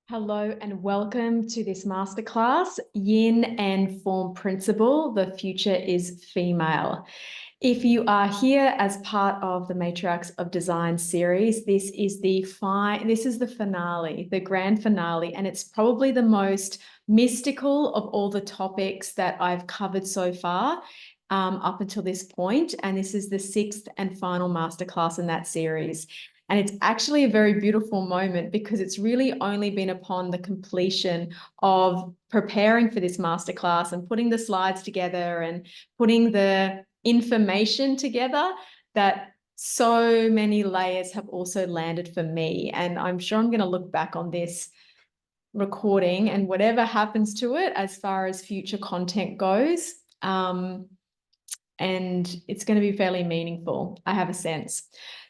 Hello and welcome to this masterclass, Yin and Form Principle, The Future is Female. If you are here as part of the Matriarchs of Design series, this is the finale, the grand finale, and it's probably the most mystical of all the topics that I've covered so far up until this point. And this is the 6th and final masterclass in that series. And it's actually a very beautiful moment because it's really only been upon the completion of preparing for this masterclass and putting the slides together and putting the information together that so many layers have also landed for me. And I'm sure I'm going to look back on this recording and whatever happens to it as far as future content goes. And it's going to be fairly meaningful, I have a sense.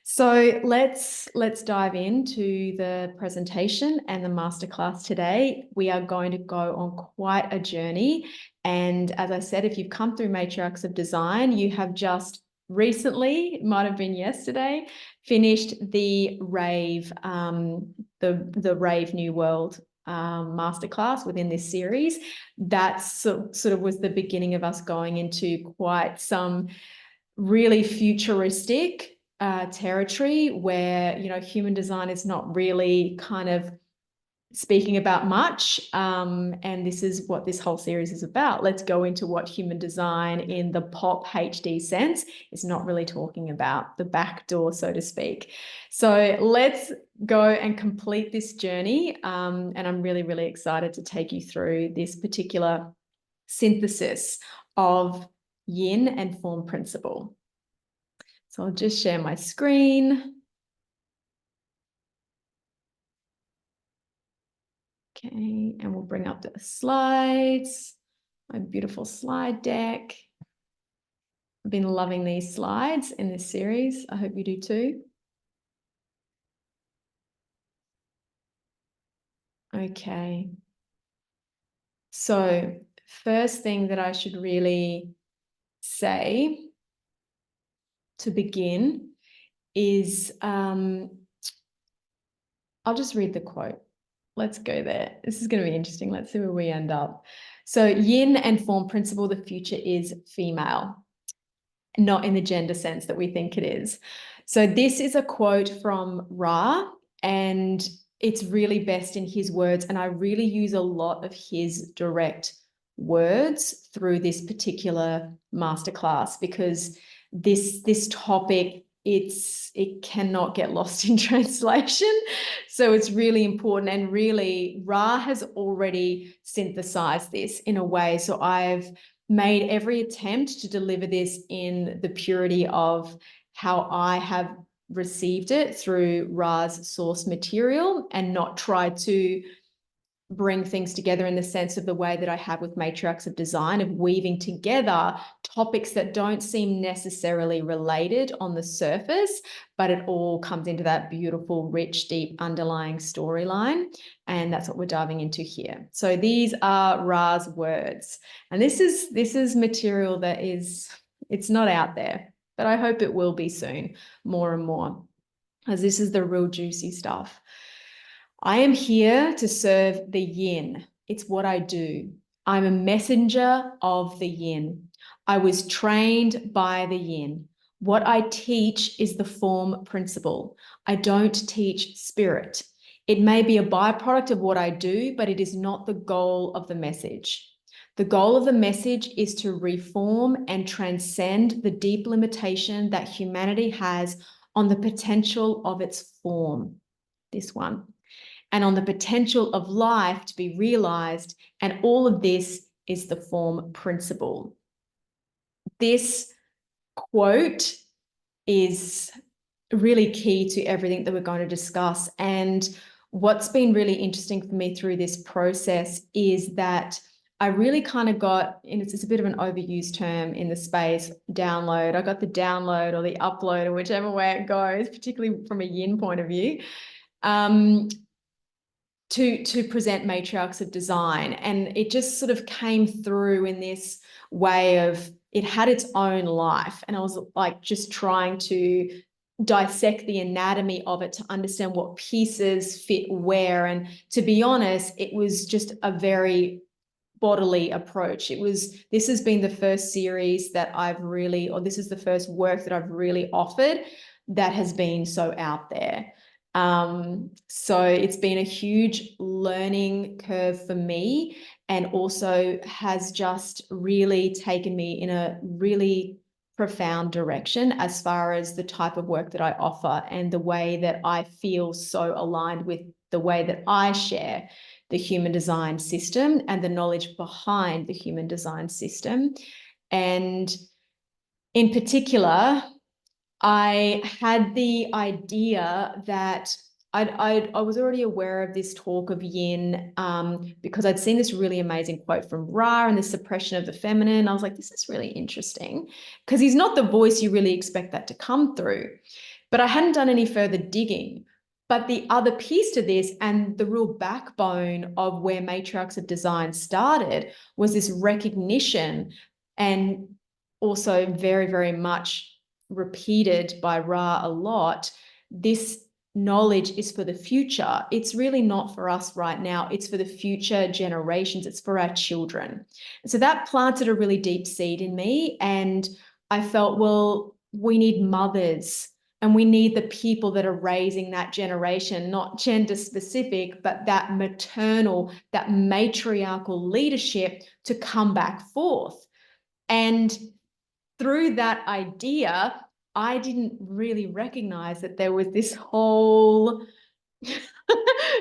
So let's dive into the presentation and the masterclass today. We are going to go on quite a journey. And as I said, if you've come through Matriarchs of Design, you have just recently, it might have been yesterday, finished the Rave, the Rave New World masterclass within this series. That sort of was the beginning of us going into quite some really futuristic territory where, you know, human design is not really kind of speaking about much. And this is what this whole series is about. Let's go into what human design in the pop HD sense is not really talking about, the back door, so to speak. So let's go and complete this journey. And I'm really, really excited to take you through this particular synthesis of yin and form principle. So I'll just share my screen. Okay, and we'll bring up the slides, my beautiful slide deck. I've been loving these slides in this series. I hope you do too. Okay. So first thing that I should really say to begin is, I'll just read the quote. Let's go there. This is going to be interesting. Let's see where we end up. So yin and form principle, the future is female, not in the gender sense that we think it is. So this is a quote from Ra, and it's really best in his words. And I really use a lot of his direct words through this particular masterclass because this topic, it cannot get lost in translation. So it's really important. And really, Ra has already synthesized this in a way. So I've made every attempt to deliver this in the purity of how I have received it through Ra's source material and not try to bring things together in the sense of the way that I have with Matriarchs of Design, of weaving together topics that don't seem necessarily related on the surface, but it all comes into that beautiful, rich, deep underlying storyline. And that's what we're diving into here. So these are Ra's words. And this is material that it's not out there, but I hope it will be soon, more and more, as this is the real juicy stuff. I am here to serve the yin. It's what I do. I'm a messenger of the yin. I was trained by the yin. What I teach is the form principle. I don't teach spirit. It may be a byproduct of what I do, but it is not the goal of the message. The goal of the message is to reform and transcend the deep limitation that humanity has on the potential of its form. This one. And on the potential of life to be realized. And all of this is the form principle. This quote is really key to everything that we're going to discuss. And what's been really interesting for me through this process is that I really kind of got, and it's a bit of an overused term in the space, download. I got the download or the upload, or whichever way it goes, particularly from a yin point of view. To present Matriarchs of Design. And it just sort of came through in this way of, it had its own life. And I was like just trying to dissect the anatomy of it to understand what pieces fit where. And to be honest, it was just a very bodily approach. This has been the first series that I've really, or this is the first work that I've really offered that has been so out there. So it's been a huge learning curve for me, and also has just really taken me in a really profound direction as far as the type of work that I offer and the way that I feel so aligned with the way that I share the human design system and the knowledge behind the human design system. And in particular, I had the idea that I was already aware of this talk of yin, because I'd seen this really amazing quote from Ra and the suppression of the feminine. I was like, this is really interesting, because he's not the voice you really expect that to come through. But I hadn't done any further digging. But the other piece to this, and the real backbone of where Matriarchs of Design started, was this recognition, and also very, very much repeated by Ra a lot, this knowledge is for the future. It's really not for us right now. It's for the future generations. It's for our children. So that planted a really deep seed in me. And I felt, well, we need mothers, and we need the people that are raising that generation, not gender specific, but that maternal, that matriarchal leadership to come back forth. And through that idea, I didn't really recognize that there was this whole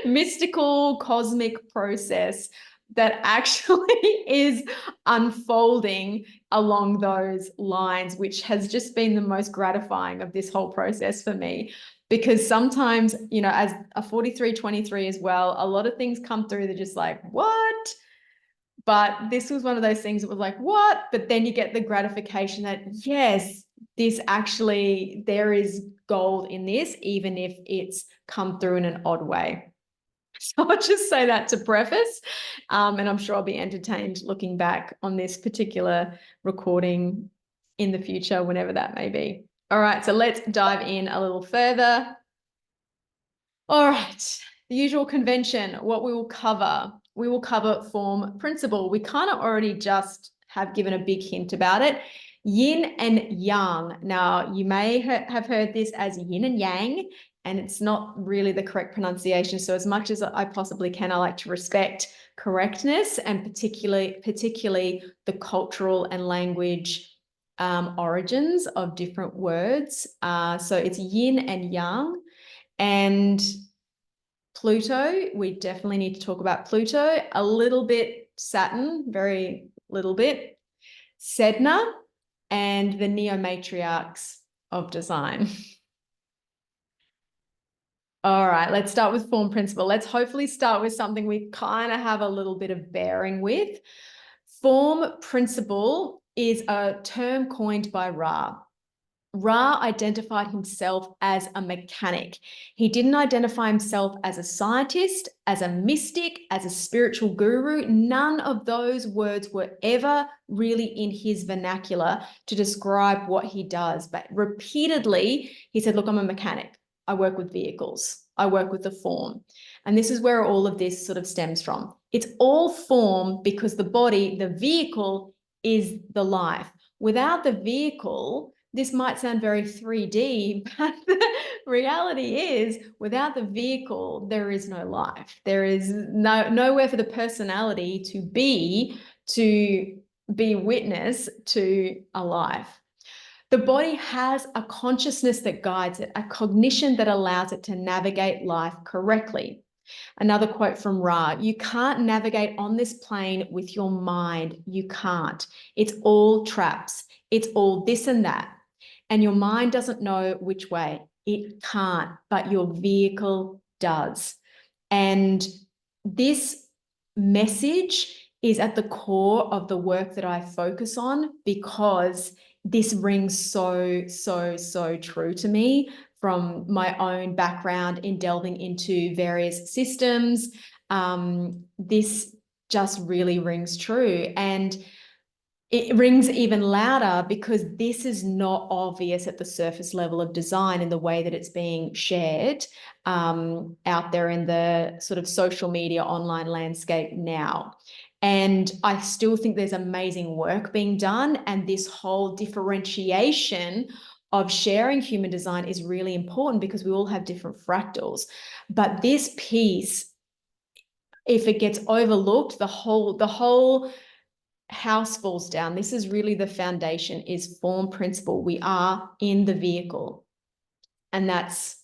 mystical cosmic process that actually is unfolding along those lines, which has just been the most gratifying of this whole process for me. Because sometimes, you know, as a 4323 as well, a lot of things come through, they're just like, what? But this was one of those things that was like, what? But then you get the gratification that, yes, this actually, there is gold in this, even if it's come through in an odd way. So I'll just say that to preface, and I'm sure I'll be entertained looking back on this particular recording in the future, whenever that may be. All right, so let's dive in a little further. All right, the usual convention, what we will cover. We will cover form principle. We kind of already just have given a big hint about it. Yin and yang. Now, you may have heard this as yin and yang, and it's not really the correct pronunciation. So as much as I possibly can, I like to respect correctness, and particularly the cultural and language origins of different words. So it's yin and yang. And Pluto, we definitely need to talk about Pluto, a little bit Saturn, very little bit, Sedna, and the neo-matriarchs of design. All right, let's start with form principle. Let's hopefully start with something we kind of have a little bit of bearing with. Form principle is a term coined by Ra. Ra identified himself as a mechanic. He didn't identify himself as a scientist, as a mystic, as a spiritual guru. None of those words were ever really in his vernacular to describe what he does. But repeatedly, he said, look, I'm a mechanic. I work with vehicles. I work with the form. And this is where all of this sort of stems from. It's all form, because the body, the vehicle, is the life. Without the vehicle, this might sound very 3D, but the reality is, without the vehicle, there is no life. There is nowhere for the personality to be witness to a life. The body has a consciousness that guides it, a cognition that allows it to navigate life correctly. Another quote from Ra, you can't navigate on this plane with your mind. You can't. It's all traps. It's all this and that. And your mind doesn't know which way. It can't, but your vehicle does. And this message is at the core of the work that I focus on, because this rings so, so, so true to me from my own background in delving into various systems. This just really rings true. And it rings even louder because this is not obvious at the surface level of design in the way that it's being shared out there in the sort of social media online landscape now. And I still think there's amazing work being done, and this whole differentiation of sharing human design is really important because we all have different fractals. But this piece, if it gets overlooked, the whole house falls down. This is really the foundation, is form principle. We are in the vehicle, and that's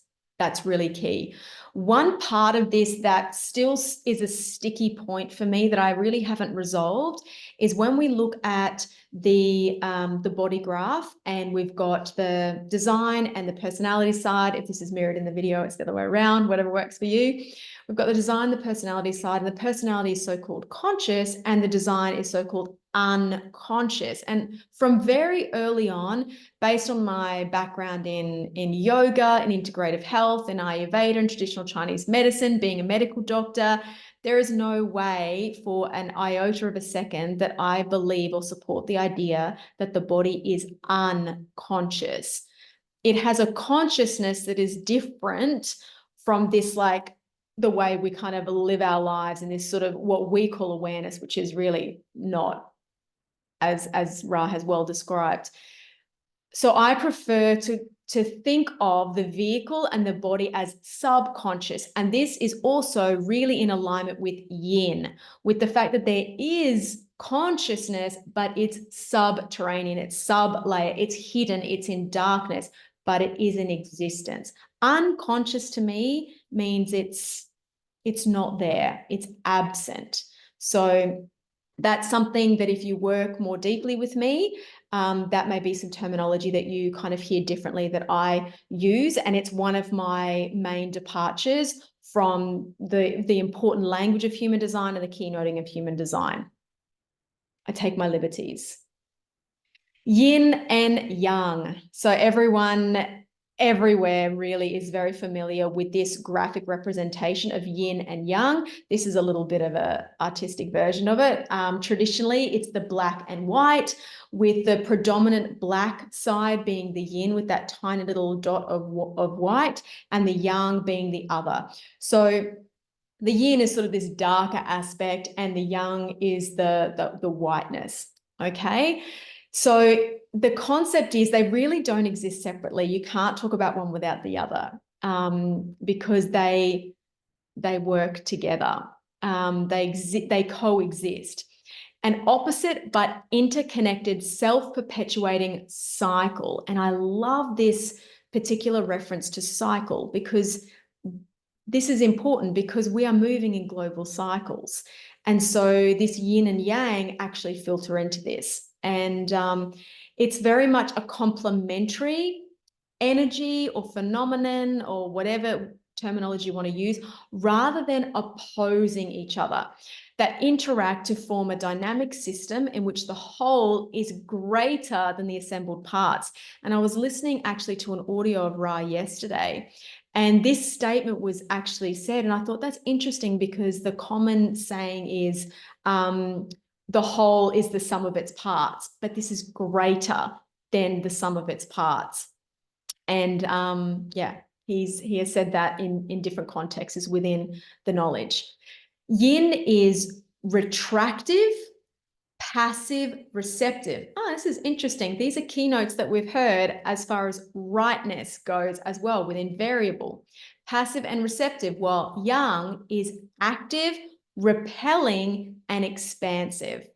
really key. One part of this that still is a sticky point for me that I really haven't resolved is when we look at the body graph, and we've got the design and the personality side. If this is mirrored in the video, it's the other way around, whatever works for you. We've got the design, the personality side, and the personality is so-called conscious, and the design is so-called unconscious. And from very early on, based on my background in yoga and integrative health and Ayurveda and traditional Chinese medicine, being a medical doctor, there is no way for an iota of a second that I believe or support the idea that the body is unconscious. It has a consciousness that is different from this, like, the way we kind of live our lives in this sort of what we call awareness, which is really not as Ra has well described. So I prefer to think of the vehicle and the body as subconscious. And this is also really in alignment with yin, with the fact that there is consciousness, but it's subterranean, it's sub-layer, it's hidden, it's in darkness, but it is in existence. Unconscious to me means it's not there, it's absent. So that's something that if you work more deeply with me, that may be some terminology that you kind of hear differently that I use. And it's one of my main departures from the important language of human design and the keynoting of human design. I take my liberties. Yin and yang. So everyone everywhere really is very familiar with this graphic representation of yin and yang. This is a little bit of an artistic version of it. Traditionally, it's the black and white, with the predominant black side being the yin with that tiny little dot of white, and the yang being the other. So the yin is sort of this darker aspect, and the yang is the whiteness, okay? So the concept is they really don't exist separately. You can't talk about one without the other, because they work together. They coexist. An opposite but interconnected, self-perpetuating cycle. And I love this particular reference to cycle, because this is important, because we are moving in global cycles. And so this yin and yang actually filter into this. And it's very much a complementary energy or phenomenon, or whatever terminology you want to use, rather than opposing each other, that interact to form a dynamic system in which the whole is greater than the assembled parts. And I was listening actually to an audio of Ra yesterday, and this statement was actually said, and I thought that's interesting, because the common saying is the whole is the sum of its parts, but this is greater than the sum of its parts. And yeah, he has said that in different contexts within the knowledge. Yin is retractive, passive, receptive. Oh, this is interesting. These are keynotes that we've heard as far as rightness goes as well, within variable. Passive and receptive, while yang is active, repelling, and expansive.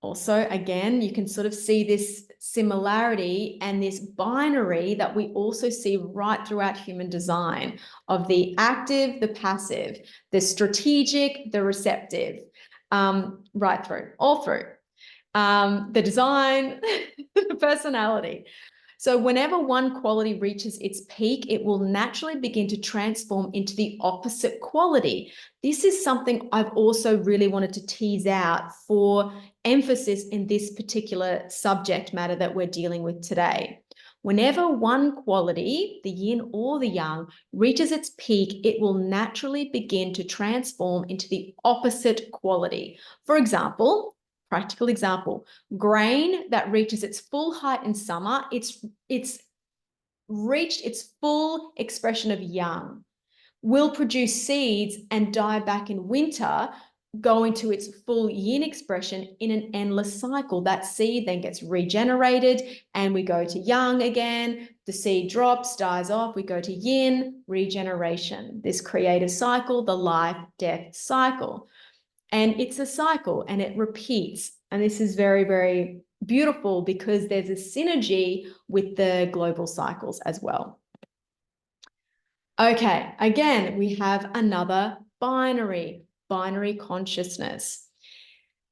Also, again, you can sort of see this similarity and this binary that we also see right throughout human design, of the active, the passive, the strategic, the receptive, right through, all through. The design, the personality. So whenever one quality reaches its peak, it will naturally begin to transform into the opposite quality. This is something I've also really wanted to tease out for emphasis in this particular subject matter that we're dealing with today. Whenever one quality, the yin or the yang, reaches its peak, it will naturally begin to transform into the opposite quality. For example, Practical example, grain that reaches its full height in summer, it's reached its full expression of yang, will produce seeds and die back in winter, going to its full yin expression in an endless cycle. That seed then gets regenerated and we go to yang again. The seed drops, dies off, we go to yin, regeneration. This creative cycle, the life-death cycle. And it's a cycle and it repeats. And this is very, very beautiful because there's a synergy with the global cycles as well. Okay, again, we have another binary consciousness.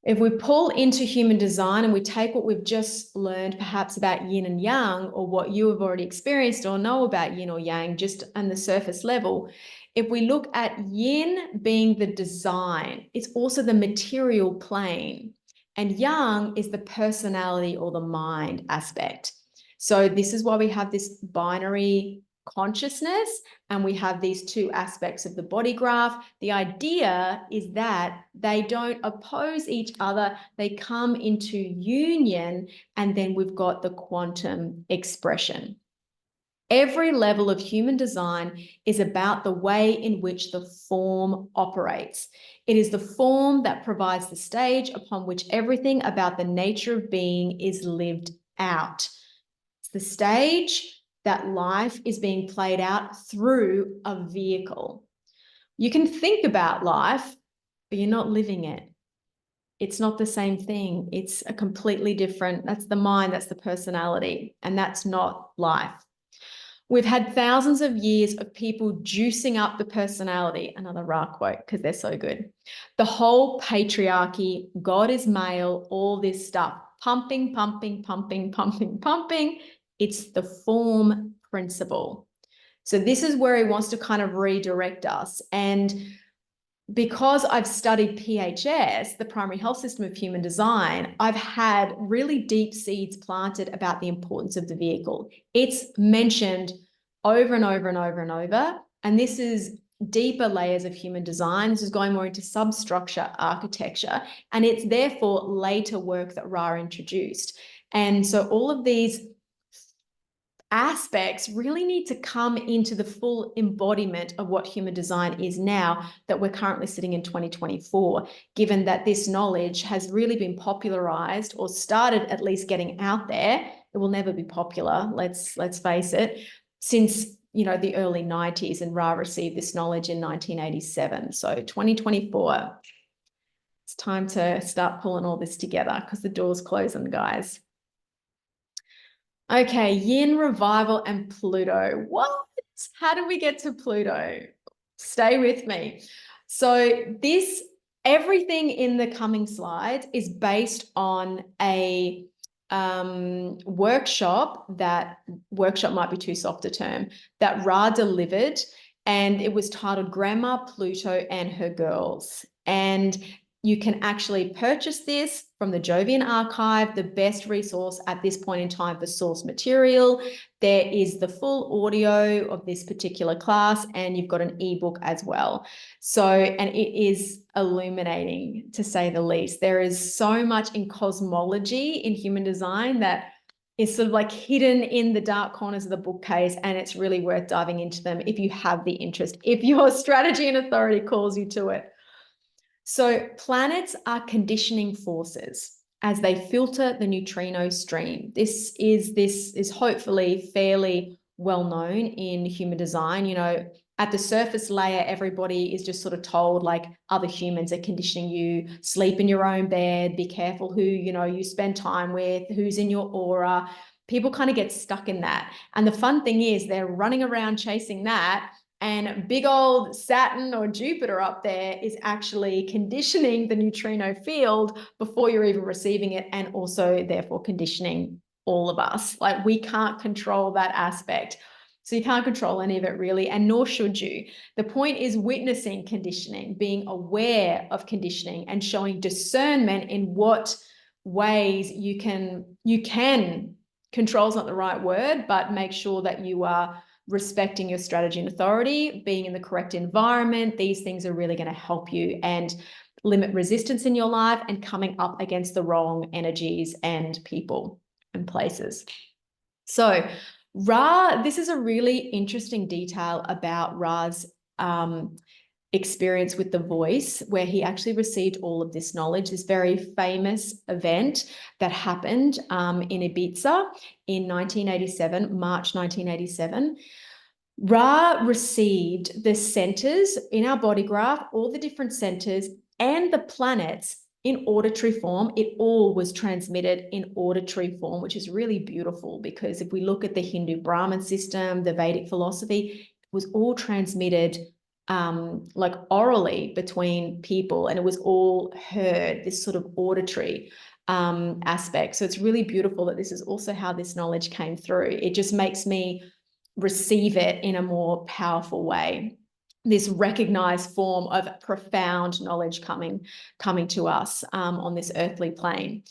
If we pull into human design and we take what we've just learned perhaps about yin and yang, or what you have already experienced or know about yin or yang just on the surface level, if we look at yin being the design, it's also the material plane, and yang is the personality or the mind aspect. So this is why we have this binary consciousness, and we have these two aspects of the body graph. The idea is that they don't oppose each other, they come into union, and then we've got the quantum expression. Every level of human design is about the way in which the form operates. It is the form that provides the stage upon which everything about the nature of being is lived out. It's the stage that life is being played out through a vehicle. You can think about life, but you're not living it. It's not the same thing. It's a completely different, that's the mind, that's the personality, and that's not life. We've had thousands of years of people juicing up the personality, another Ra quote, because they're so good. The whole patriarchy, God is male, all this stuff, pumping. It's the form principle. So this is where he wants to kind of redirect us. And because I've studied PHS, the primary health system of human design, I've had really deep seeds planted about the importance of the vehicle. It's mentioned over and over. And this is deeper layers of human design. This is going more into substructure architecture. And it's therefore later work that Ra introduced. And so all of these aspects really need to come into the full embodiment of what human design is now that we're currently sitting in 2024, given that this knowledge has really been popularized or started at least getting out there. It will never be popular, let's face it, since the early 90s, and Ra received this knowledge in 1987. So 2024, it's time to start pulling all this together because the door's closing, guys. Okay, yin revival and Pluto. What? How do we get to Pluto? Stay with me. So everything in the coming slides is based on a workshop might be too soft a term, that Ra delivered, and it was titled Grandma Pluto and Her Girls. And you can actually purchase this from the Jovian Archive, the best resource at this point in time for source material. There is the full audio of this particular class, and you've got an ebook as well. So, and it is illuminating, to say the least. There is so much in cosmology in human design that is sort of like hidden in the dark corners of the bookcase, and it's really worth diving into them if you have the interest, if your strategy and authority calls you to it. So planets are conditioning forces as they filter the neutrino stream. This is hopefully fairly well known in human design. At the surface layer, everybody is just sort of told, like, other humans are conditioning you, sleep in your own bed, be careful who, you spend time with, who's in your aura. People kind of get stuck in that. And the fun thing is they're running around chasing that, and big old Saturn or Jupiter up there is actually conditioning the neutrino field before you're even receiving it, and also therefore conditioning all of us. Like, we can't control that aspect. So you can't control any of it really, and nor should you. The point is witnessing conditioning, being aware of conditioning, and showing discernment in what ways you can control is not the right word, but make sure that you are respecting your strategy and authority, being in the correct environment. These things are really going to help you. And limit resistance in your life, and coming up against the wrong energies and people and places. So Ra, this is a really interesting detail about Ra's experience with the voice, where he actually received all of this knowledge, this very famous event that happened in Ibiza in 1987, March 1987. Ra received the centers in our body graph, all the different centers and the planets in auditory form. It all was transmitted in auditory form, which is really beautiful, because if we look at the Hindu Brahmin system, the Vedic philosophy, it was all transmitted like orally between people, and it was all heard, this sort of auditory aspect. So it's really beautiful that this is also how this knowledge came through. It just makes me receive it in a more powerful way, this recognized form of profound knowledge coming to us on this earthly plane.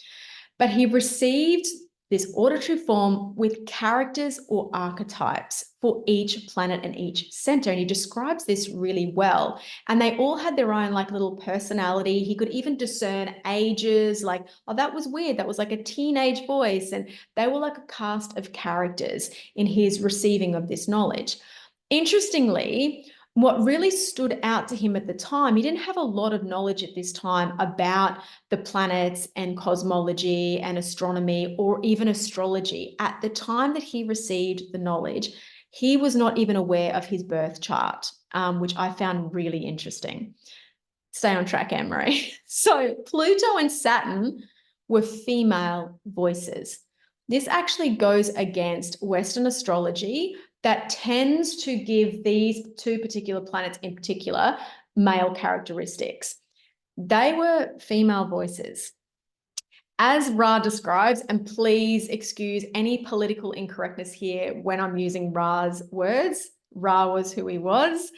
But he received this auditory form with characters or archetypes for each planet and each center. And he describes this really well. And they all had their own like little personality. He could even discern ages, like, oh, that was weird. That was like a teenage voice. And they were like a cast of characters in his receiving of this knowledge. Interestingly, what really stood out to him at the time, he didn't have a lot of knowledge at this time about the planets and cosmology and astronomy or even astrology. At the time that he received the knowledge, he was not even aware of his birth chart, which I found really interesting. Stay on track, Ann-Maree. So Pluto and Saturn were female voices. This actually goes against Western astrology that tends to give these two particular planets in particular male characteristics. They were female voices. As Ra describes, and please excuse any political incorrectness here when I'm using Ra's words, Ra was who he was.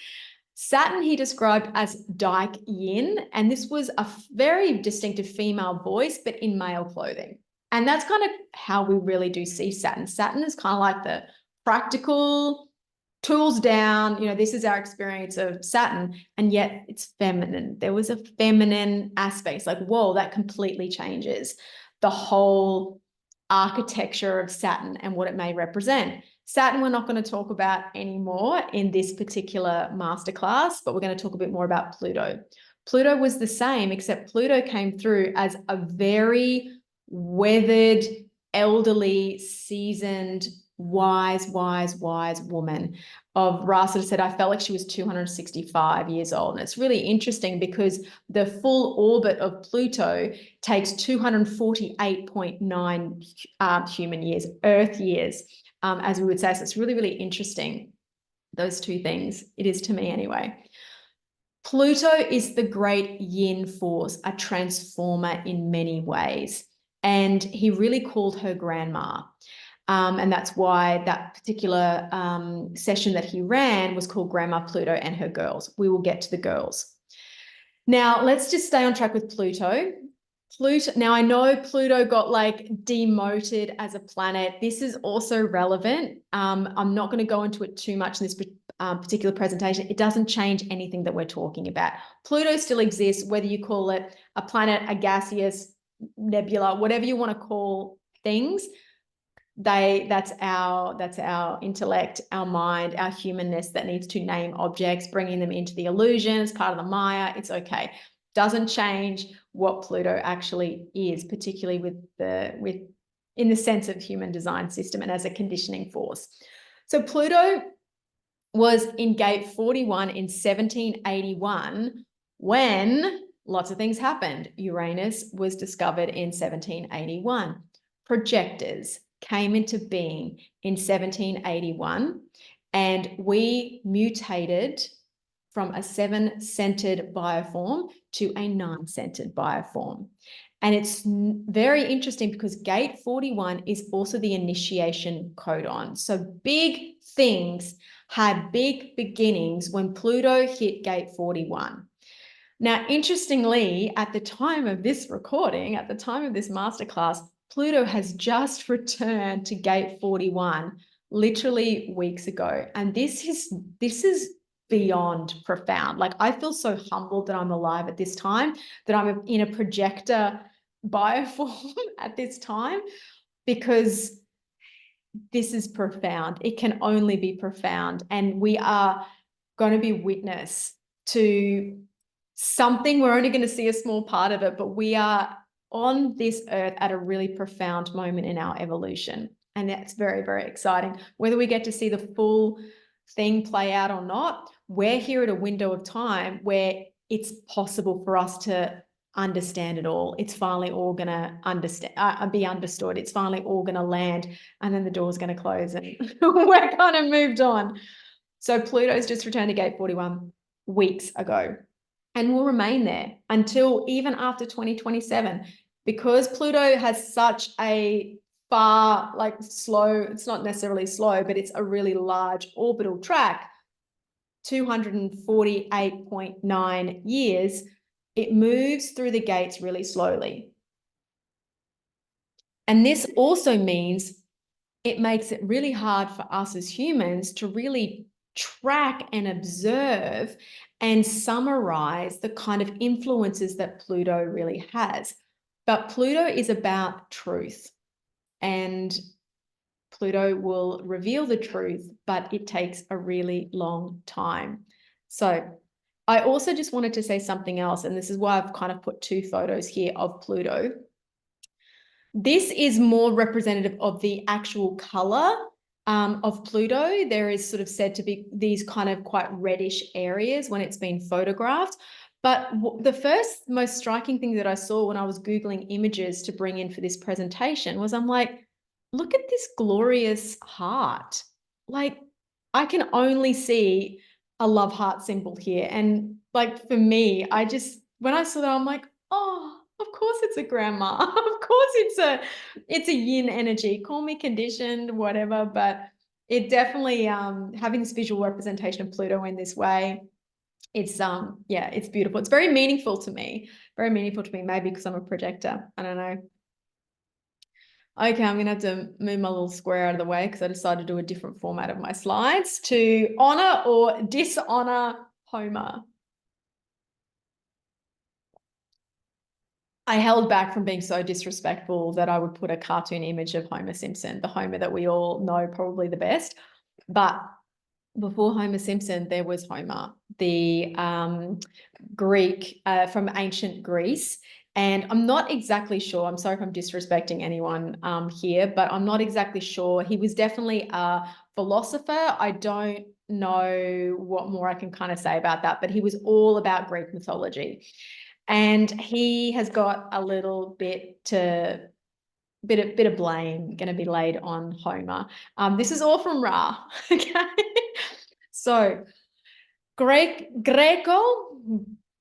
Saturn he described as Dyke Yin, and this was a very distinctive female voice, but in male clothing. And that's kind of how we really do see Saturn. Saturn is kind of like the practical, tools down, this is our experience of Saturn, and yet it's feminine. There was a feminine aspect. It's like, whoa, that completely changes the whole architecture of Saturn and what it may represent. Saturn we're not going to talk about anymore in this particular masterclass, but we're going to talk a bit more about Pluto. Pluto was the same, except Pluto came through as a very weathered, elderly, seasoned, wise woman. Ra sort of said, I felt like she was 265 years old. And it's really interesting because the full orbit of Pluto takes 248.9 human years, Earth years, as we would say. So it's really, really interesting, those two things. It is to me anyway. Pluto is the great yin force, a transformer in many ways. And he really called her grandma. And that's why that particular session that he ran was called Grandma Pluto and Her Girls. We will get to the girls. Now, let's just stay on track with Pluto. Now, I know Pluto got like demoted as a planet. This is also relevant. I'm not going to go into it too much in this particular presentation. It doesn't change anything that we're talking about. Pluto still exists, whether you call it a planet, a gaseous nebula, whatever you want to call things. That's our intellect, our mind, our humanness that needs to name objects, bringing them into the illusion as part of the Maya. It's okay. Doesn't change what Pluto actually is, particularly in the sense of human design system and as a conditioning force. So Pluto was in gate 41 in 1781 when lots of things happened. Uranus was discovered in 1781. Projectors came into being in 1781, and we mutated from a 7-centered bioform to a 9-centered bioform. And it's very interesting because gate 41 is also the initiation codon. So big things had big beginnings when Pluto hit gate 41. Now, interestingly, at the time of this recording, at the time of this masterclass, Pluto has just returned to gate 41 literally weeks ago. And this is beyond profound. Like, I feel so humbled that I'm alive at this time, that I'm in a projector bioform at this time, because this is profound. It can only be profound. And we are going to be witness to something. We're only going to see a small part of it, but we are on this earth at a really profound moment in our evolution. And that's very, very exciting. Whether we get to see the full thing play out or not, we're here at a window of time where it's possible for us to understand it all. It's finally all going to be understood. It's finally all going to land, and then the door's going to close and we're kind of moved on. So Pluto's just returned to gate 41 weeks ago, and will remain there until even after 2027, because Pluto has such a far, like, slow, it's not necessarily slow, but it's a really large orbital track, 248.9 years. It moves through the gates really slowly. And this also means it makes it really hard for us as humans to really track and observe and summarize the kind of influences that Pluto really has. But Pluto is about truth, and Pluto will reveal the truth, but it takes a really long time. So I also just wanted to say something else, and this is why I've kind of put two photos here of Pluto. This is more representative of the actual color of Pluto. There is sort of said to be these kind of quite reddish areas when it's been photographed. But the first most striking thing that I saw when I was Googling images to bring in for this presentation was, I'm like, look at this glorious heart. Like, I can only see a love heart symbol here. And like, for me, when I saw that, I'm like, oh, of course it's a grandma. Of course it's a yin energy. Call me conditioned, whatever, but it definitely, having this visual representation of Pluto in this way, it's yeah, it's beautiful. It's very meaningful to me. Very meaningful to me, maybe because I'm a projector. I don't know. Okay, I'm gonna have to move my little square out of the way because I decided to do a different format of my slides to honor or dishonor Homer. I held back from being so disrespectful that I would put a cartoon image of Homer Simpson, the Homer that we all know probably the best. But before Homer Simpson, there was Homer, the Greek from ancient Greece. And I'm not exactly sure, I'm sorry if I'm disrespecting anyone here, but I'm not exactly sure. He was definitely a philosopher. I don't know what more I can kind of say about that, but he was all about Greek mythology. And he has got a little bit of blame going to be laid on Homer. This is all from Ra. Okay. So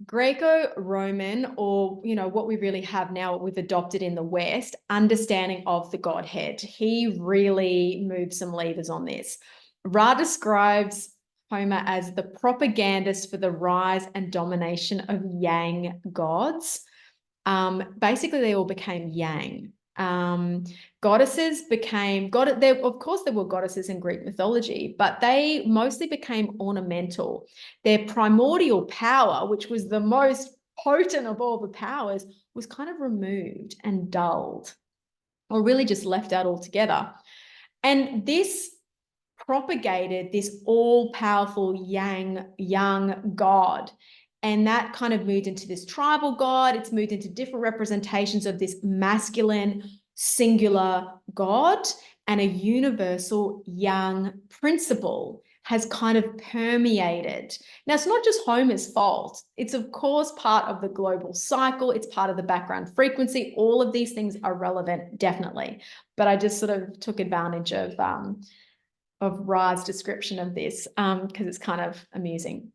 Greco-Roman, or, you know, what we really have now, what we've adopted in the West, understanding of the Godhead. He really moved some levers on this. Ra describes Homer as the propagandist for the rise and domination of yang gods. Basically, they all became yang. Goddesses became of course there were goddesses in Greek mythology, but they mostly became ornamental. Their primordial power, which was the most potent of all the powers, was kind of removed and dulled, or really just left out altogether. And this propagated this all-powerful young god. And that kind of moved into this tribal god. It's moved into different representations of this masculine, singular god, and a universal yang principle has kind of permeated. Now, it's not just Homer's fault. It's, of course, part of the global cycle. It's part of the background frequency. All of these things are relevant, definitely. But I just sort of took advantage of Ra's description of this because it's kind of amusing.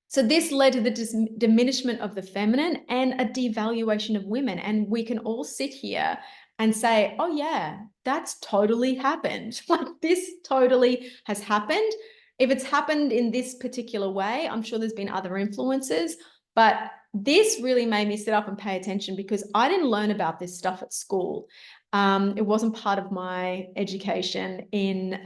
So this led to the diminishment of the feminine and a devaluation of women. And we can all sit here and say, oh yeah, that's totally happened. Like, this totally has happened. If it's happened in this particular way, I'm sure there's been other influences, but this really made me sit up and pay attention because I didn't learn about this stuff at school. It wasn't part of my education in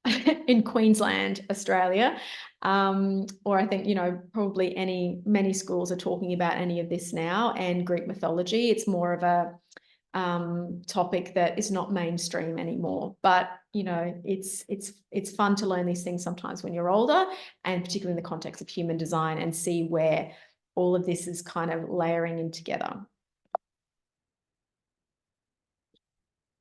in Queensland, Australia. Or I think, probably many schools are talking about any of this now, and Greek mythology. It's more of a topic that is not mainstream anymore, but it's fun to learn these things sometimes when you're older, and particularly in the context of human design, and see where all of this is kind of layering in together.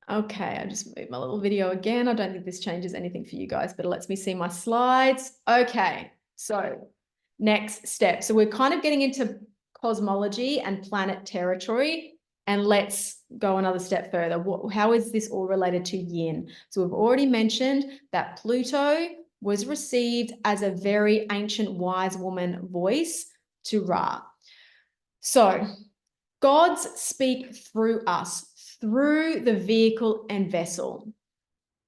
Okay, I just moved my little video again. I don't think this changes anything for you guys, but it lets me see my slides. Okay, so next step. So we're kind of getting into cosmology and planet territory, and let's go another step further. How is this all related to yin? So we've already mentioned that Pluto was received as a very ancient wise woman voice to Ra. So gods speak through us, through the vehicle and vessel.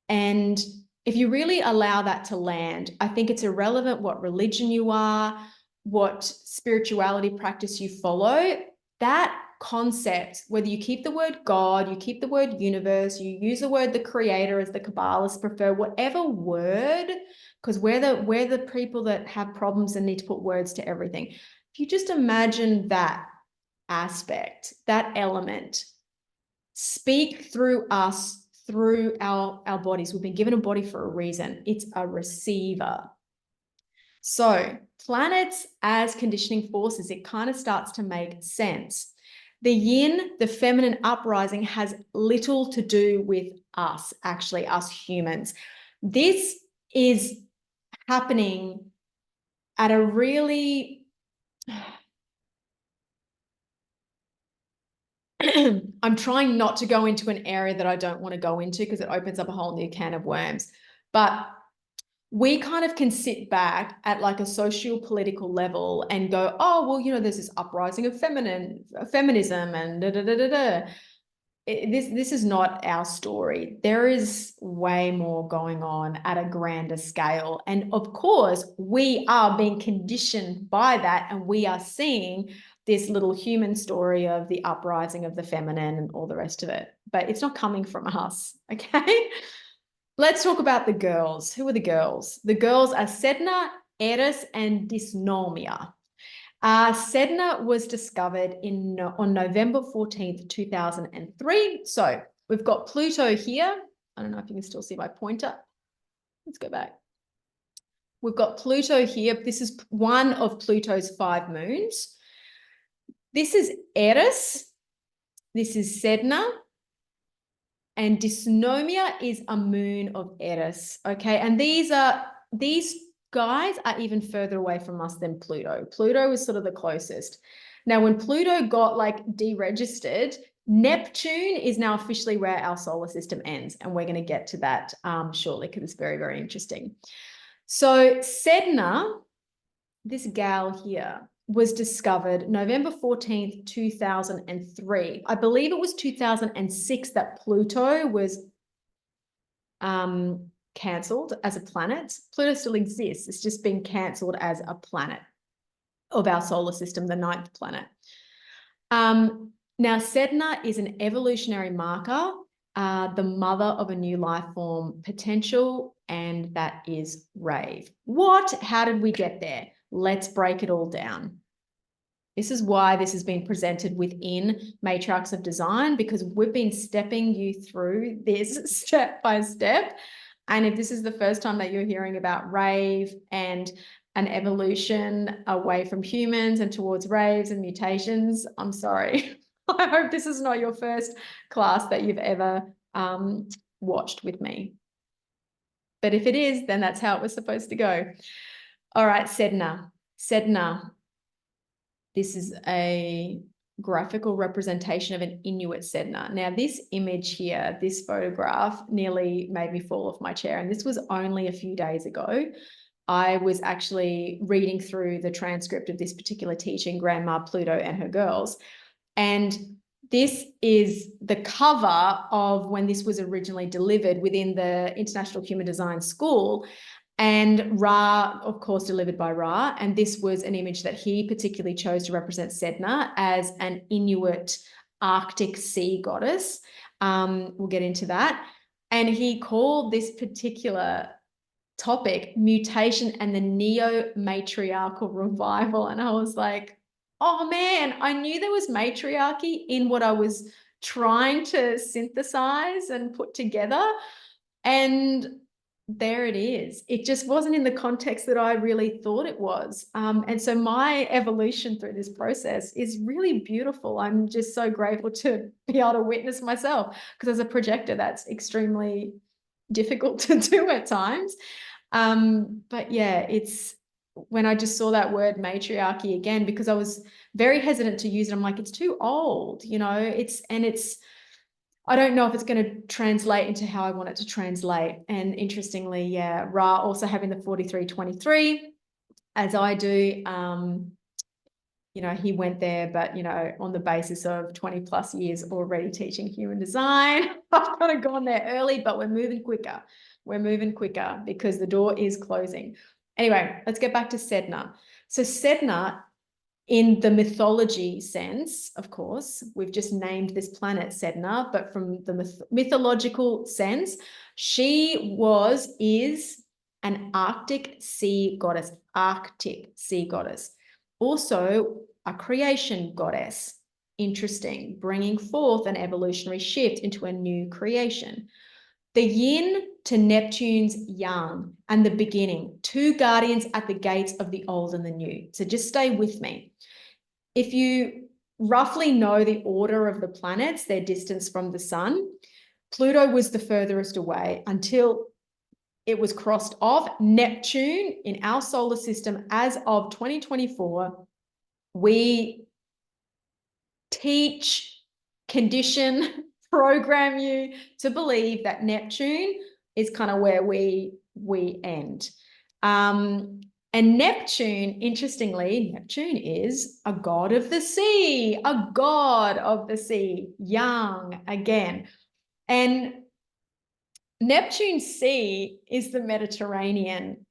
And if you really allow that to land, I think it's irrelevant what religion you are, what spirituality practice you follow. That concept, whether you keep the word God, you keep the word universe, you use the word the creator as the Kabbalists prefer, whatever word, because we're the people that have problems and need to put words to everything. If you just imagine that aspect, that element, speak through us, through our bodies. We've been given a body for a reason. It's a receiver. So planets as conditioning forces, it kind of starts to make sense. The yin, the feminine uprising, has little to do with us, actually, us humans. This is happening at a really I'm trying not to go into an area that I don't want to go into, because it opens up a whole new can of worms. But we kind of can sit back at like a socio-political level and go, oh, well, there's this uprising of feminism and da, da, da, da, da. This is not our story. There is way more going on at a grander scale. And of course, we are being conditioned by that, and we are seeing this little human story of the uprising of the feminine and all the rest of it. But it's not coming from us, okay? Let's talk about the girls. Who are the girls? The girls are Sedna, Eris, and Dysnomia. Sedna was discovered on November 14th, 2003. So we've got Pluto here. I don't know if you can still see my pointer. Let's go back. We've got Pluto here. This is one of Pluto's 5 moons. This is Eris. This is Sedna. And Dysnomia is a moon of Eris. Okay. And these guys are even further away from us than Pluto. Pluto is sort of the closest. Now, when Pluto got deregistered, Neptune is now officially where our solar system ends. And we're going to get to that shortly, because it's very, very interesting. So Sedna, this gal here, was discovered November 14th, 2003. I believe it was 2006 that Pluto was cancelled as a planet. Pluto still exists. It's just been cancelled as a planet of our solar system, the 9th planet. Now, Sedna is an evolutionary marker, the mother of a new life form potential, and that is rave. What? How did we get there? Let's break it all down. This is why this has been presented within Matriarchs of Design, because we've been stepping you through this step by step. And if this is the first time that you're hearing about rave and an evolution away from humans and towards raves and mutations, I'm sorry. I hope this is not your first class that you've ever watched with me. But if it is, then that's how it was supposed to go. All right, Sedna. Sedna. This is a graphical representation of an Inuit Sedna. Now, this image here, this photograph, nearly made me fall off my chair. And this was only a few days ago. I was actually reading through the transcript of this particular teaching, Grandma Pluto and Her Girls. And this is the cover of when this was originally delivered within the International Human Design School. And Ra, of course, delivered by Ra. And this was an image that he particularly chose to represent Sedna as an Inuit Arctic sea goddess. We'll get into that. And he called this particular topic, mutation and the neo-matriarchal revival. And I was like, oh man, I knew there was matriarchy in what I was trying to synthesize and put together. And there it is. It just wasn't in the context that I really thought it was. And so my evolution through this process is really beautiful. I'm just so grateful to be able to witness myself, because as a projector, that's extremely difficult to do at times. But yeah, it's when I just saw that word matriarchy again, because I was very hesitant to use it. I'm like, it's too old, you know, I don't know if it's going to translate into how I want it to translate. And interestingly, yeah, Ra also having the 4323, as I do, you know, he went there, but, you know, on the basis of 20 plus years already teaching human design. I've kind of gone there early, but we're moving quicker. We're moving quicker because the door is closing. Anyway, let's get back to Sedna. So Sedna, in the mythology sense, of course, we've just named this planet Sedna, but from the mythological sense, she is an Arctic sea goddess, Also a creation goddess. Interesting, bringing forth an evolutionary shift into a new creation. The yin to Neptune's yang and the beginning, two guardians at the gates of the old and the new. So just stay with me. If you roughly know the order of the planets, their distance from the sun, Pluto was the furthest away until it was crossed off. Neptune in our solar system as of 2024, we teach, condition, program you to believe that Neptune is kind of where we end. And Neptune, interestingly, Neptune is a god of the sea, yang again. And Neptune's sea is the Mediterranean.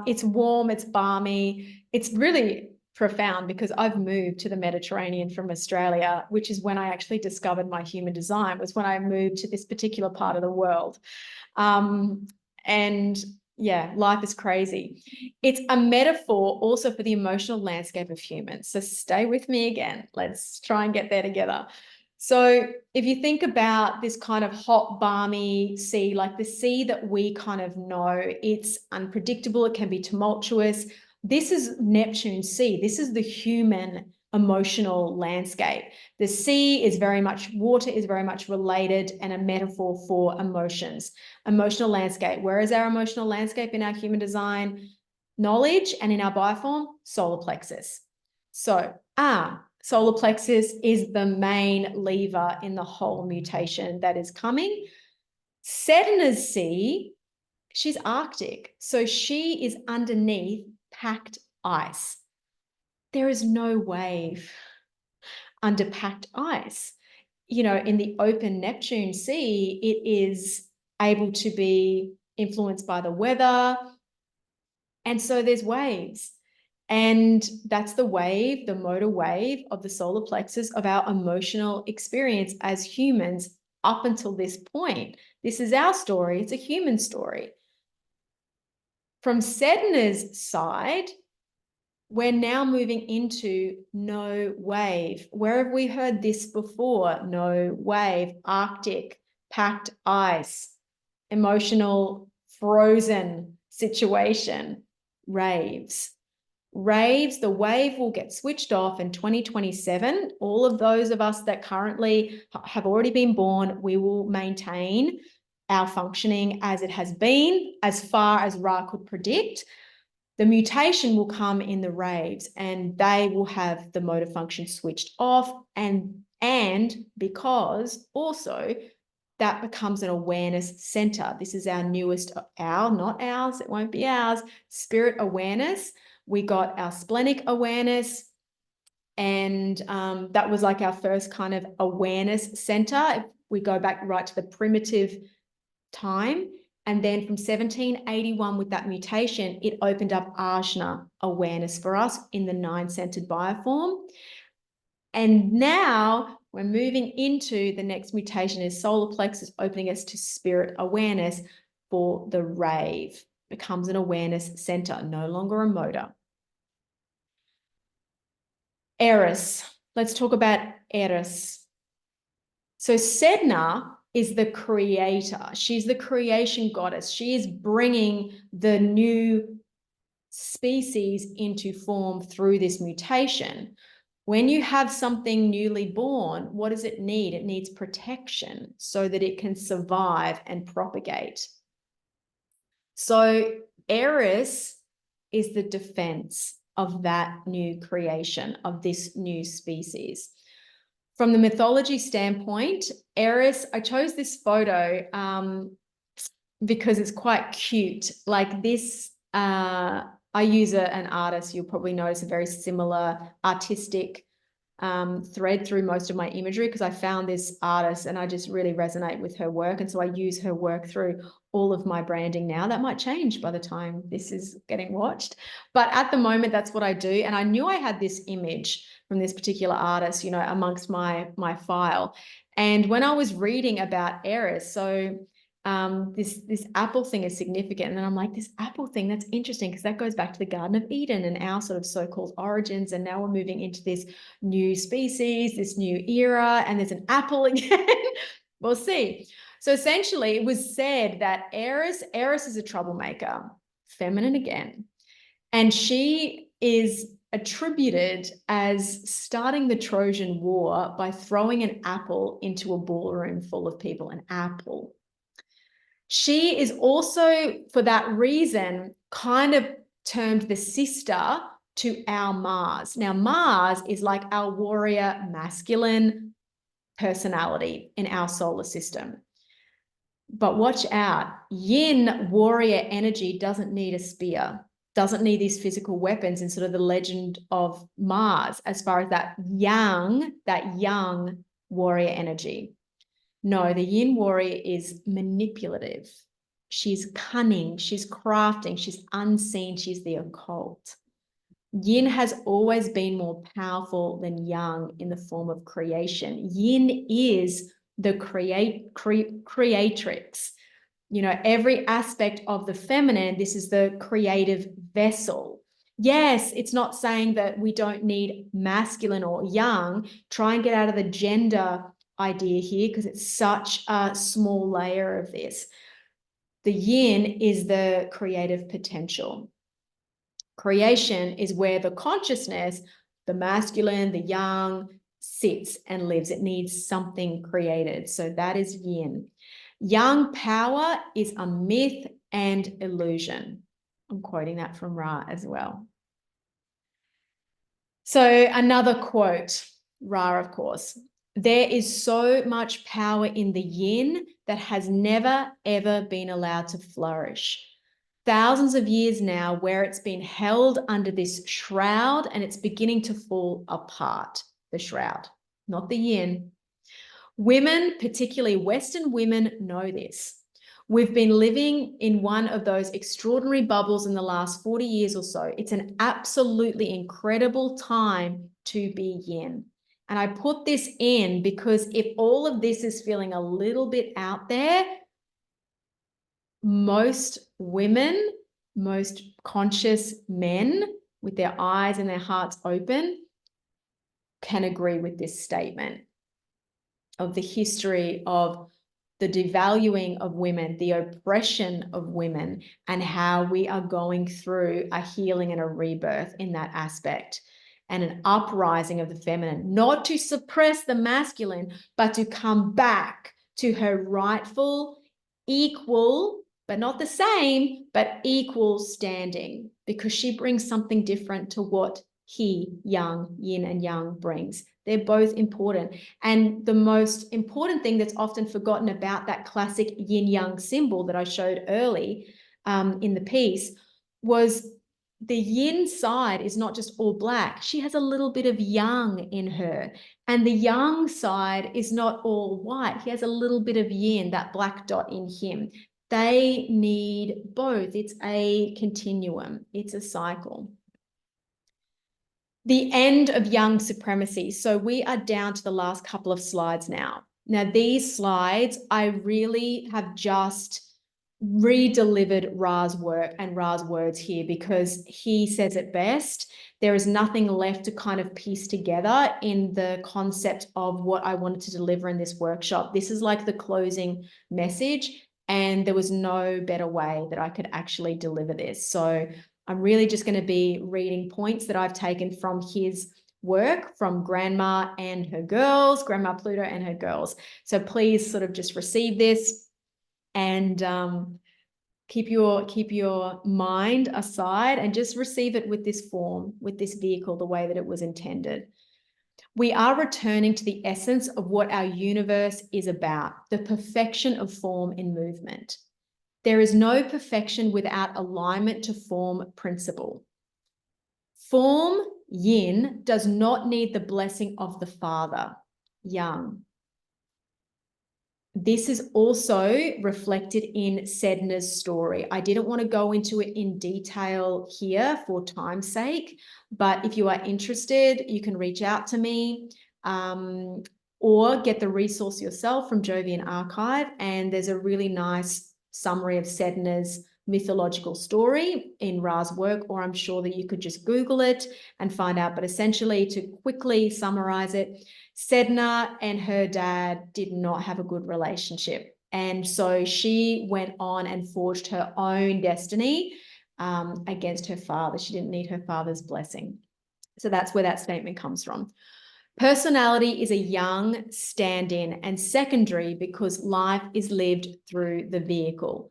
It's warm, it's balmy. It's really profound because I've moved to the Mediterranean from Australia, which is when I actually discovered my human design, was when I moved to this particular part of the world. And yeah, life is crazy. It's a metaphor also for the emotional landscape of humans. So stay with me again. Let's try and get there together. So if you think about this kind of hot, balmy sea, like the sea that we kind of know, it's unpredictable. It can be tumultuous. This is Neptune's sea. This is the human emotional landscape. The sea is very much, water is very much related and a metaphor for emotions. Emotional landscape. Where is our emotional landscape in our human design knowledge and in our bioform? Solar plexus. So, solar plexus is the main lever in the whole mutation that is coming. Sedna's sea, she's Arctic. So she is underneath packed ice. There is no wave under packed ice. You know, in the open Neptune sea, it is able to be influenced by the weather. And so there's waves. And that's the wave, the motor wave of the solar plexus of our emotional experience as humans up until this point. This is our story. It's a human story. From Sedna's side, we're now moving into no wave. Where have we heard this before? No wave, Arctic, packed ice, emotional, frozen situation, raves. Raves, the wave will get switched off in 2027. All of those of us that currently have already been born, we will maintain our functioning as it has been, as far as Ra could predict. The mutation will come in the raves and they will have the motor function switched off, and because also that becomes an awareness center. This is our newest, not ours, it won't be ours, spirit awareness. We got our splenic awareness, and that was like our first kind of awareness center. If we go back right to the primitive time. And then from 1781, with that mutation, it opened up Ajna awareness for us in the 9-centered bioform. And now we're moving into the next mutation is solar plexus, opening us to spirit awareness for the rave. becomes an awareness center, no longer a motor. Eris. Let's talk about Eris. So Sedna is the creator. She's the creation goddess. She is bringing the new species into form through this mutation. When you have something newly born, what does it need? It needs protection so that it can survive and propagate. So Eris is the defense of that new creation, of this new species. From the mythology standpoint, Eris, I chose this photo because it's quite cute. Like this, I use an artist, you'll probably notice a very similar artistic thread through most of my imagery, because I found this artist and I just really resonate with her work. And so I use her work through all of my branding now. That might change by the time this is getting watched. But at the moment, that's what I do. And I knew I had this image from this particular artist, you know, amongst my file. And when I was reading about Eris, so this apple thing is significant. And then I'm like, this apple thing, that's interesting, because that goes back to the Garden of Eden and our sort of so-called origins. And now we're moving into this new species, this new era, and there's an apple again. We'll see. So essentially, it was said that Eris is a troublemaker, feminine again. And she is attributed as starting the Trojan War by throwing an apple into a ballroom full of people, an apple. She is also, for that reason, kind of termed the sister to our Mars. Now, Mars is like our warrior masculine personality in our solar system. But watch out, yin warrior energy doesn't need a spear, doesn't need these physical weapons in sort of the legend of Mars as far as that young warrior energy. No, the yin warrior is manipulative. She's cunning, she's crafting, she's unseen, she's the occult. Yin has always been more powerful than yang in the form of creation. Yin is the creatrix. You know, every aspect of the feminine, this is the creative vessel. Yes, it's not saying that we don't need masculine or yang. Try and get out of the gender idea here, because it's such a small layer of this. The yin is the creative potential. Creation is where the consciousness, the masculine, the yang, sits and lives. It needs something created. So that is yin. Yang power is a myth and illusion. I'm quoting that from Ra as well. So another quote, Ra, of course. There is so much power in the yin that has never, ever been allowed to flourish. Thousands of years now, where it's been held under this shroud and it's beginning to fall apart, the shroud, not the yin. Women, particularly Western women, know this. We've been living in one of those extraordinary bubbles in the last 40 years or so. It's an absolutely incredible time to be yin. And I put this in because if all of this is feeling a little bit out there, most women, most conscious men with their eyes and their hearts open can agree with this statement of the history of the devaluing of women, the oppression of women, and how we are going through a healing and a rebirth in that aspect, and an uprising of the feminine, not to suppress the masculine, but to come back to her rightful, equal, but not the same, but equal standing, because she brings something different to what he, yang, yin and yang, brings. They're both important. And the most important thing that's often forgotten about that classic yin-yang symbol that I showed early in the piece was the yin side is not just all black. She has a little bit of yang in her. And the yang side is not all white. He has a little bit of yin, that black dot in him. They need both. It's a continuum. It's a cycle. The end of yang supremacy. So we are down to the last couple of slides now. Now, these slides, I really have just re-delivered Ra's work and Ra's words here because he says it best. There is nothing left to kind of piece together in the concept of what I wanted to deliver in this workshop. This is like the closing message, and there was no better way that I could actually deliver this. So I'm really just going to be reading points that I've taken from his work from Grandma and her girls, Grandma Pluto and her girls. So please sort of just receive this and keep your mind aside and just receive it with this form, with this vehicle, the way that it was intended. We are returning to the essence of what our universe is about, the perfection of form in movement. There is no perfection without alignment to form principle. Form, yin, does not need the blessing of the father, yang. This is also reflected in Sedna's story. I didn't want to go into it in detail here for time's sake, but if you are interested, you can reach out to me or get the resource yourself from Jovian Archive. And there's a really nice summary of Sedna's mythological story in Ra's work, or I'm sure that you could just Google it and find out. But essentially, to quickly summarize it, Sedna and her dad did not have a good relationship. And so she went on and forged her own destiny against her father. She didn't need her father's blessing. So that's where that statement comes from. Personality is a yang stand-in and secondary because life is lived through the vehicle.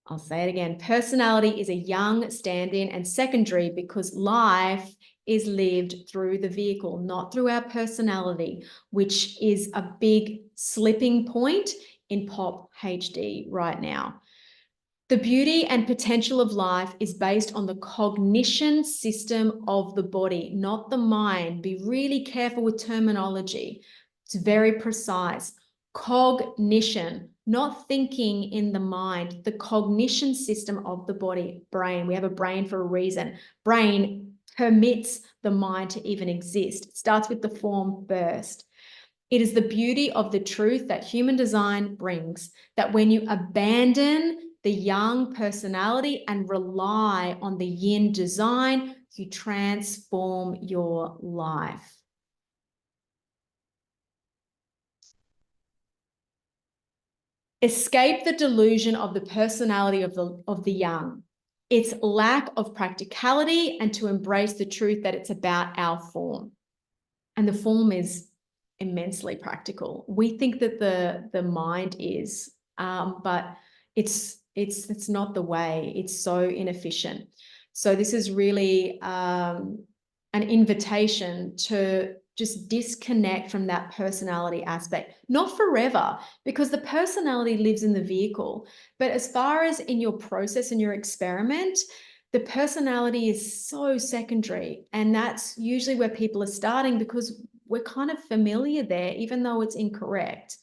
I'll say it again. Personality is a yang stand-in and secondary because life is lived through the vehicle, not through our personality, which is a big slipping point in pop HD right now. The beauty and potential of life is based on the cognition system of the body, not the mind. Be really careful with terminology. It's very precise. Cognition, not thinking in the mind, the cognition system of the body, brain. We have a brain for a reason. Brain permits the mind to even exist. It starts with the form first. It is the beauty of the truth that human design brings, that when you abandon the yang personality and rely on the yin design, you transform your life. Escape the delusion of the personality of the yang, its lack of practicality, and to embrace the truth that it's about our form. And the form is immensely practical. We think that the mind is, but it's not the way. It's so inefficient. So this is really an invitation to just disconnect from that personality aspect, not forever, because the personality lives in the vehicle. But as far as in your process and your experiment, the personality is so secondary. And that's usually where people are starting because we're kind of familiar there, even though it's incorrect.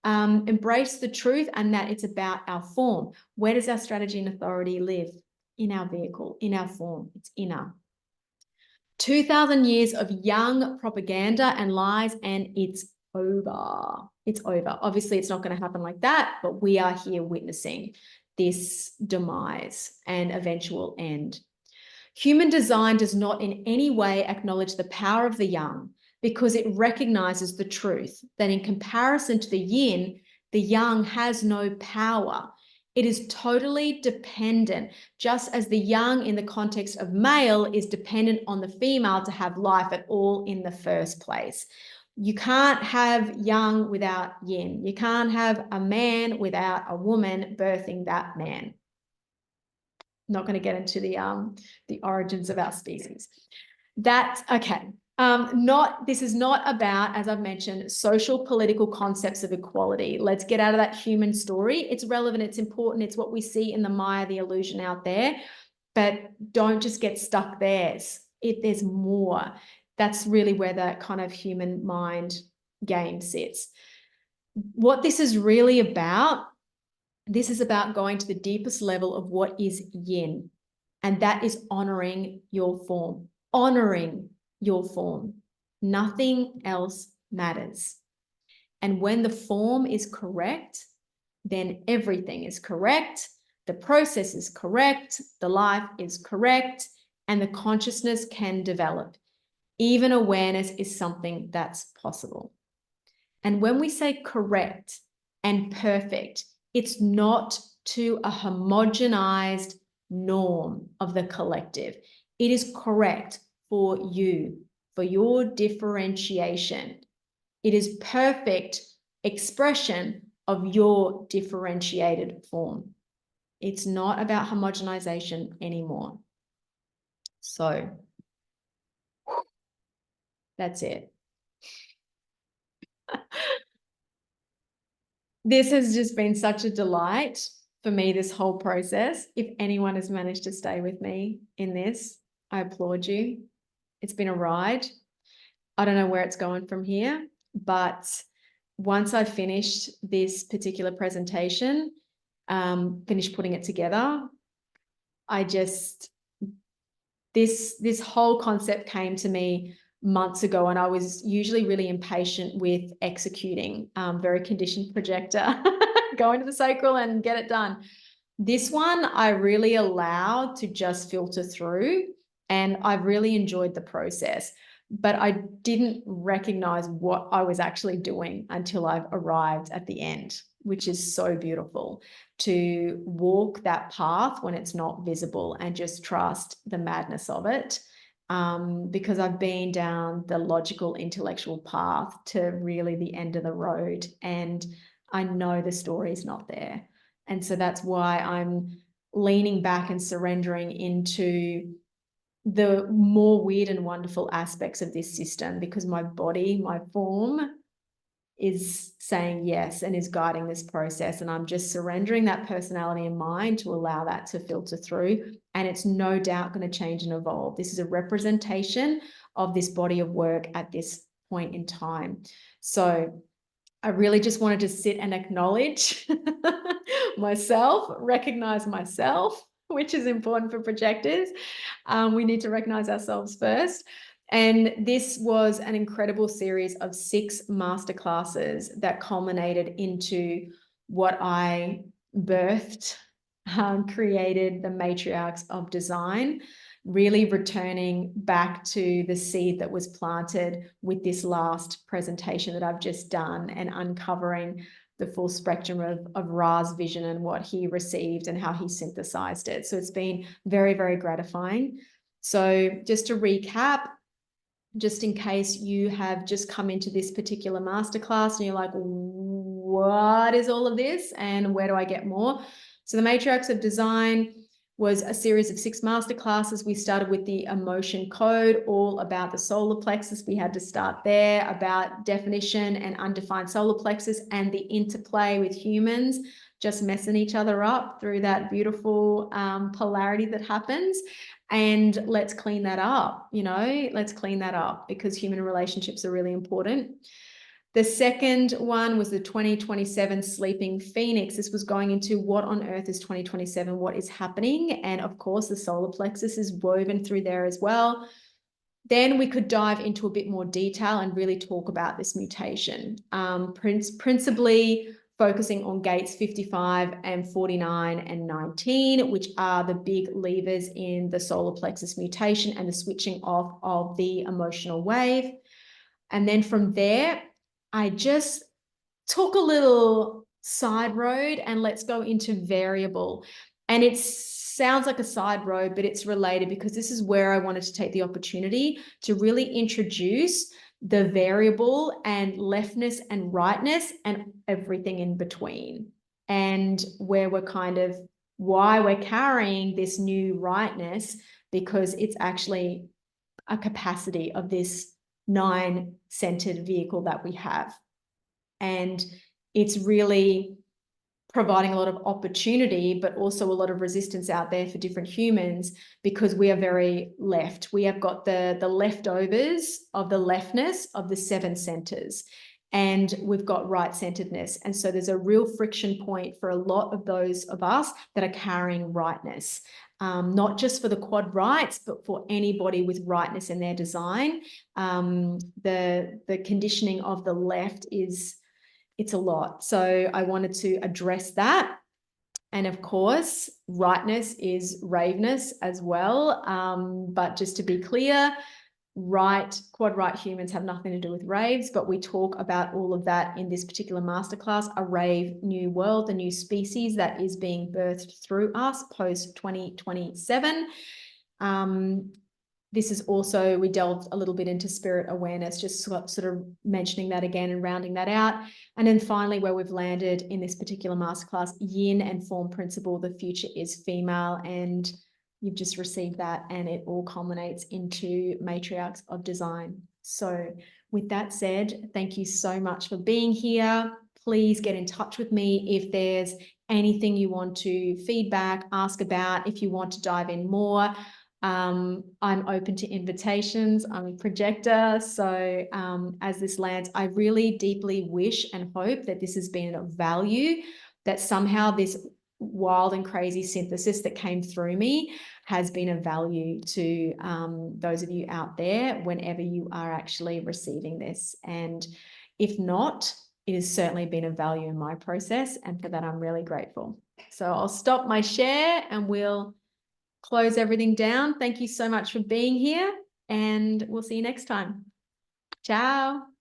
Embrace the truth and that it's about our form. Where does our strategy and authority live? In our vehicle, in our form. It's inner. 2,000 years of young propaganda and lies, and it's over. It's over. Obviously, it's not going to happen like that, but we are here witnessing this demise and eventual end. Human design does not in any way acknowledge the power of the yang because it recognizes the truth that in comparison to the yin, the yang has no power. It is totally dependent, just as the yang in the context of male is dependent on the female to have life at all in the first place. You can't have yang without yin. You can't have a man without a woman birthing that man. Not going to get into the origins of our species. That's okay. This is not about, as I've mentioned, social political concepts of equality. Let's get out of that human story. It's relevant, it's important, it's what we see in the Maya, the illusion out there, but don't just get stuck there. There's more. That's really where that kind of human mind game sits. What this is really about, this is about going to the deepest level of what is yin, and that is honoring your form, honoring your form. Nothing else matters. And when the form is correct, then everything is correct. the process is correct, the life is correct, and the consciousness can develop. Even awareness is something that's possible. And when we say correct and perfect, it's not to a homogenized norm of the collective. It is correct for you, for your differentiation. It is perfect expression of your differentiated form. It's not about homogenization anymore. So that's it. This has just been such a delight for me, this whole process. If anyone has managed to stay with me in this, I applaud you. It's been a ride. I don't know where it's going from here, but once I finished this particular presentation, finished putting it together, this whole concept came to me months ago, and I was usually really impatient with executing, very conditioned projector, go into the sacral and get it done. This one I really allowed to just filter through, and I've really enjoyed the process, but I didn't recognize what I was actually doing until I've arrived at the end, which is so beautiful, to walk that path when it's not visible and just trust the madness of it. Because I've been down the logical, intellectual path to really the end of the road, and I know the story's not there. And so that's why I'm leaning back and surrendering into the more weird and wonderful aspects of this system, because my body, my form, is saying yes and is guiding this process. And I'm just surrendering that personality and mind to allow that to filter through. And it's no doubt going to change and evolve. This is a representation of this body of work at this point in time. So I really just wanted to sit and acknowledge myself, recognize myself, which is important for projectors. We need to recognize ourselves first. And this was an incredible series of 6 masterclasses that culminated into what I birthed, created the matriarchs of design, really returning back to the seed that was planted with this last presentation that I've just done, and uncovering the full spectrum of Ra's vision and what he received and how he synthesized it. So it's been very, very gratifying. So just to recap, just in case you have just come into this particular masterclass and you're like, what is all of this and where do I get more? So the Matriarchs of Design was a series of 6 masterclasses. We started with the emotion code, all about the solar plexus. We had to start there, about definition and undefined solar plexus and the interplay with humans, just messing each other up through that beautiful polarity that happens. And let's clean that up, let's clean that up, because human relationships are really important. The second one was the 2027 Sleeping Phoenix. This was going into what on earth is 2027, what is happening? And of course, the solar plexus is woven through there as well. Then we could dive into a bit more detail and really talk about this mutation, principally focusing on gates 55 and 49 and 19, which are the big levers in the solar plexus mutation and the switching off of the emotional wave. And then from there, I just took a little side road and let's go into variable. And it sounds like a side road, but it's related, because this is where I wanted to take the opportunity to really introduce the variable and leftness and rightness and everything in between, and where we're why we're carrying this new rightness, because it's actually a capacity of this 9-centered vehicle that we have. And it's really providing a lot of opportunity, but also a lot of resistance out there for different humans, because we are very left. We have got the leftovers of the leftness of the 7 centers, and we've got right-centeredness. And so there's a real friction point for a lot of those of us that are carrying rightness, not just for the quad rights, but for anybody with rightness in their design. The conditioning of the left it's a lot. So I wanted to address that. And of course, rightness is raveness as well. But just to be clear, quad right humans have nothing to do with raves, but we talk about all of that in this particular masterclass, a rave new world, the new species that is being birthed through us post 2027. This is also, we delved a little bit into spirit awareness, just sort of mentioning that again and rounding that out. And then finally, where we've landed in this particular masterclass, yin and form principle, the future is female, and you've just received that, and it all culminates into matriarchs of design. So with that said, thank you so much for being here. Please get in touch with me if there's anything you want to feedback, ask about, if you want to dive in more. I'm open to invitations. I'm a projector. So as this lands, I really deeply wish and hope that this has been of value, that somehow this wild and crazy synthesis that came through me has been of value to those of you out there whenever you are actually receiving this. And if not, it has certainly been of value in my process. And for that, I'm really grateful. So I'll stop my share and we'll close everything down. Thank you so much for being here, and we'll see you next time. Ciao.